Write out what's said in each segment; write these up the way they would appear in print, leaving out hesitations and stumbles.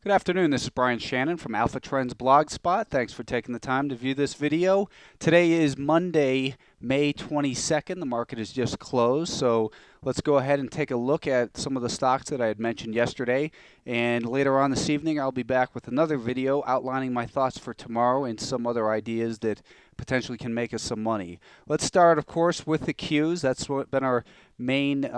Good afternoon, this is Brian Shannon from Alpha Trends Blogspot. Thanks for taking the time to view this video. Today is Monday, May 22nd. The market is just closed, so let's go ahead and take a look at some of the stocks that I had mentioned yesterday. And later on this evening, I'll be back with another video outlining my thoughts for tomorrow and some other ideas that potentially can make us some money. Let's start, of course, with the Qs. That's been our main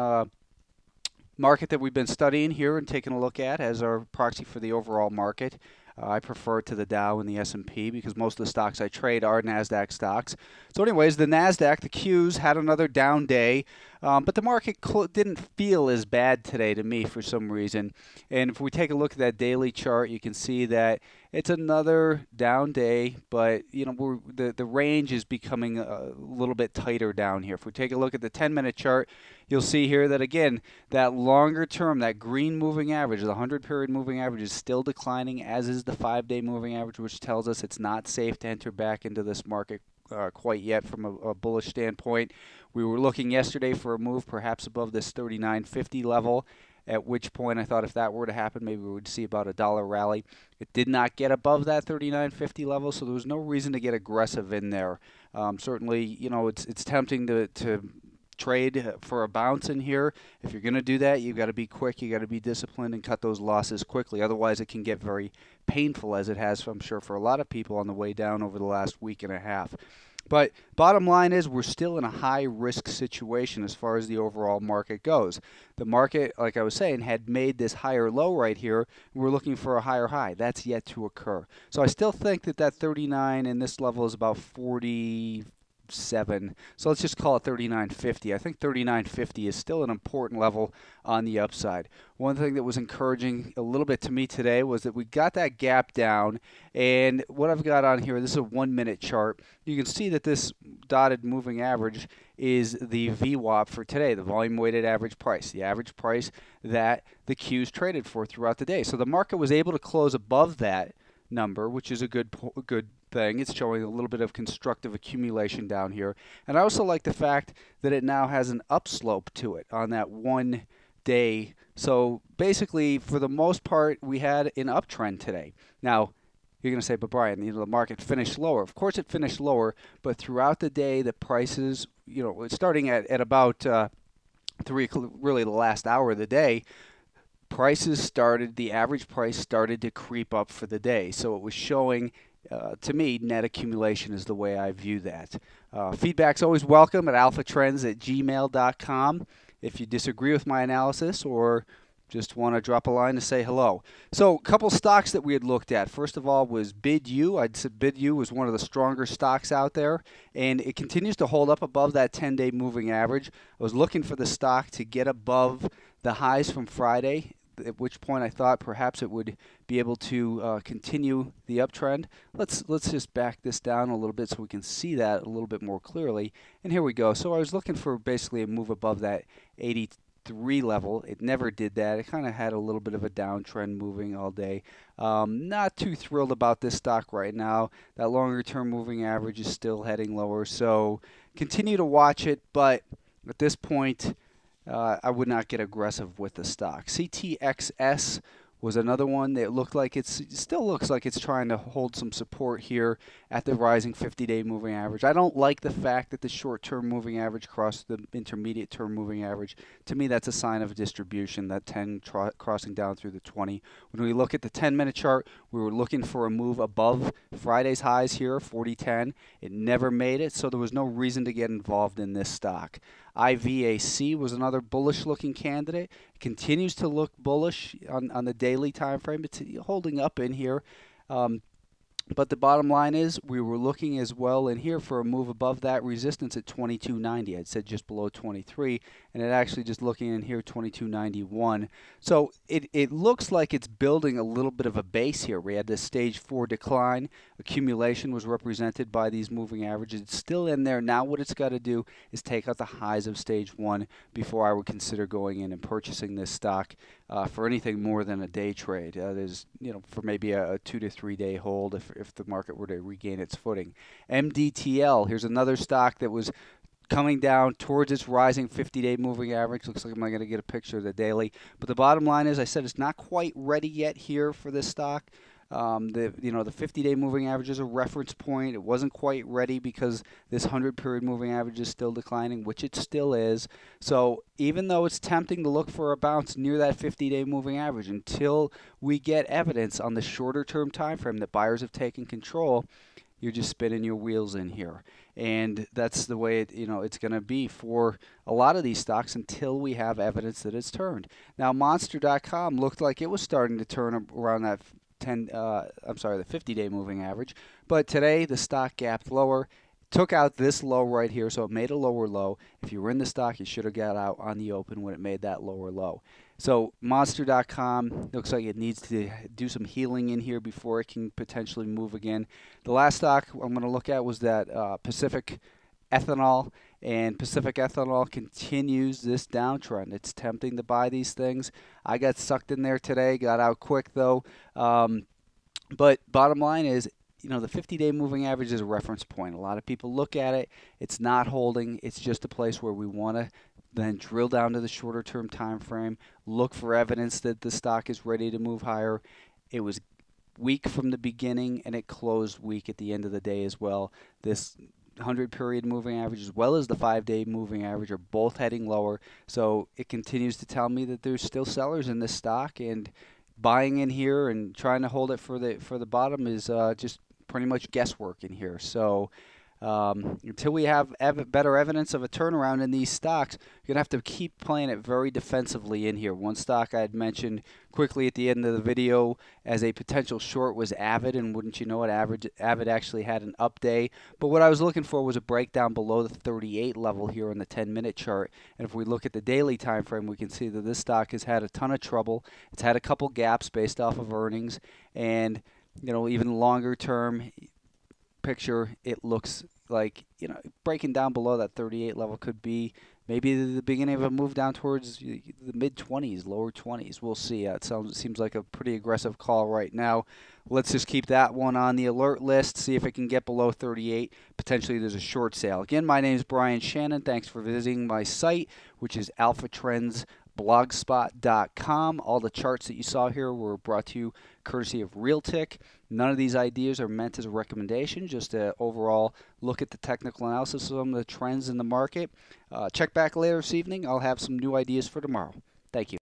market that we've been studying here and taking a look at as our proxy for the overall market. I prefer to the Dow and the S&P because most of the stocks I trade are NASDAQ stocks. So anyways, the NASDAQ, the Qs, had another down day, but the market didn't feel as bad today to me for some reason. And if we take a look at that daily chart, you can see that it's another down day, but you know the range is becoming a little bit tighter down here. If we take a look at the 10-minute chart, you'll see here that again, that longer term, that green moving average, the 100-period moving average is still declining, as is the 5-day moving average, which tells us it's not safe to enter back into this market quite yet from a bullish standpoint. We were looking yesterday for a move perhaps above this 39.50 level, at which point I thought if that were to happen, maybe we would see about a dollar rally. It did not get above that 39.50 level, so there was no reason to get aggressive in there. Certainly, you know, it's tempting to trade for a bounce in here. If you're going to do that, you've got to be quick, you got to be disciplined and cut those losses quickly. Otherwise, it can get very painful, as it has, I'm sure, for a lot of people on the way down over the last week and a half. But bottom line is we're still in a high-risk situation as far as the overall market goes. The market, like I was saying, had made this higher low right here. We're looking for a higher high. That's yet to occur. So I still think that 39 and this level is about 47. So let's just call it 39.50. I think 39.50 is still an important level on the upside. One thing that was encouraging a little bit to me today was that we got that gap down, and what I've got on here, this is a 1-minute chart. You can see that this dotted moving average is the VWAP for today, the volume weighted average price, the average price that the Qs traded for throughout the day. So the market was able to close above that number, which is a good thing. It's showing a little bit of constructive accumulation down here. And I also like the fact that it now has an upslope to it on that 1 day. So basically, for the most part, we had an uptrend today. Now, you're going to say, but Brian, you know, the market finished lower. Of course it finished lower, but throughout the day, the prices, you know, starting at about really the last hour of the day, the average price started to creep up for the day. So it was showing, to me, net accumulation is the way I view that. Feedback's always welcome at alphatrends@gmail.com if you disagree with my analysis or just want to drop a line to say hello. So a couple stocks that we had looked at. First of all was BIDU. I'd said BIDU was one of the stronger stocks out there, and it continues to hold up above that 10-day moving average. I was looking for the stock to get above the highs from Friday, at which point I thought perhaps it would be able to continue the uptrend. Let's just back this down a little bit so we can see that a little bit more clearly. And here we go. So I was looking for basically a move above that 83 level. It never did that. It kind of had a little bit of a downtrend moving all day. Not too thrilled about this stock right now. That longer term moving average is still heading lower. So continue to watch it, but at this point, I would not get aggressive with the stock. CTXS was another one that looked like it still looks like it's trying to hold some support here at the rising 50-day moving average. I don't like the fact that the short-term moving average crossed the intermediate-term moving average. To me, that's a sign of distribution, that 10 crossing down through the 20. When we look at the 10-minute chart, we were looking for a move above Friday's highs here, 40.10. It never made it, so there was no reason to get involved in this stock. IVAC was another bullish-looking candidate. It continues to look bullish on the daily time frame. It's holding up in here. But the bottom line is we were looking as well in here for a move above that resistance at 22.90. I'd said just below 23, and it actually just looking in here 22.91. So it looks like it's building a little bit of a base here. We had this stage 4 decline. Accumulation was represented by these moving averages. It's still in there. Now what it's got to do is take out the highs of stage 1 before I would consider going in and purchasing this stock for anything more than a day trade. There's, you know, for maybe a 2 to 3 day hold if the market were to regain its footing. MDTL, here's another stock that was coming down towards its rising 50-day moving average. Looks like I'm not going to get a picture of the daily. But the bottom line is, I said it's not quite ready yet here for this stock. The 50-day moving average is a reference point. It wasn't quite ready because this 100-period moving average is still declining, which it still is. So even though it's tempting to look for a bounce near that 50-day moving average, until we get evidence on the shorter-term time frame that buyers have taken control, you're just spinning your wheels in here. And that's the way it's going to be for a lot of these stocks until we have evidence that it's turned. Now, Monster.com looked like it was starting to turn around that the 50-day moving average. But today, the stock gapped lower, took out this low right here, so it made a lower low. If you were in the stock, you should have got out on the open when it made that lower low. So Monster.com looks like it needs to do some healing in here before it can potentially move again. The last stock I'm going to look at was that Pacific Ethanol, and Pacific Ethanol continues this downtrend. It's tempting to buy these things. I got sucked in there today, got out quick though. But bottom line is, the 50-day moving average is a reference point. A lot of people look at it. It's not holding. It's just a place where we want to then drill down to the shorter term time frame, look for evidence that the stock is ready to move higher. It was weak from the beginning, and it closed weak at the end of the day as well. This 100-period moving average as well as the 5-day moving average are both heading lower. So it continues to tell me that there's still sellers in this stock, and buying in here and trying to hold it for the bottom is just pretty much guesswork in here. So until we have better evidence of a turnaround in these stocks, you're going to have to keep playing it very defensively in here. One stock I had mentioned quickly at the end of the video as a potential short was Avid, and wouldn't you know it, Avid actually had an up day. But what I was looking for was a breakdown below the 38 level here on the 10-minute chart. And if we look at the daily time frame, we can see that this stock has had a ton of trouble. It's had a couple gaps based off of earnings, and even longer term picture, it looks like breaking down below that 38 level could be maybe the beginning of a move down towards the mid-20s, lower 20s. We'll see. It seems like a pretty aggressive call right now. Let's just keep that one on the alert list, see if it can get below 38. Potentially there's a short sale. Again, my name is Brian Shannon. Thanks for visiting my site, which is alphatrendsblogspot.com. All the charts that you saw here were brought to you courtesy of Realtic. None of these ideas are meant as a recommendation, just an overall look at the technical analysis of some of the trends in the market. Check back later this evening. I'll have some new ideas for tomorrow. Thank you.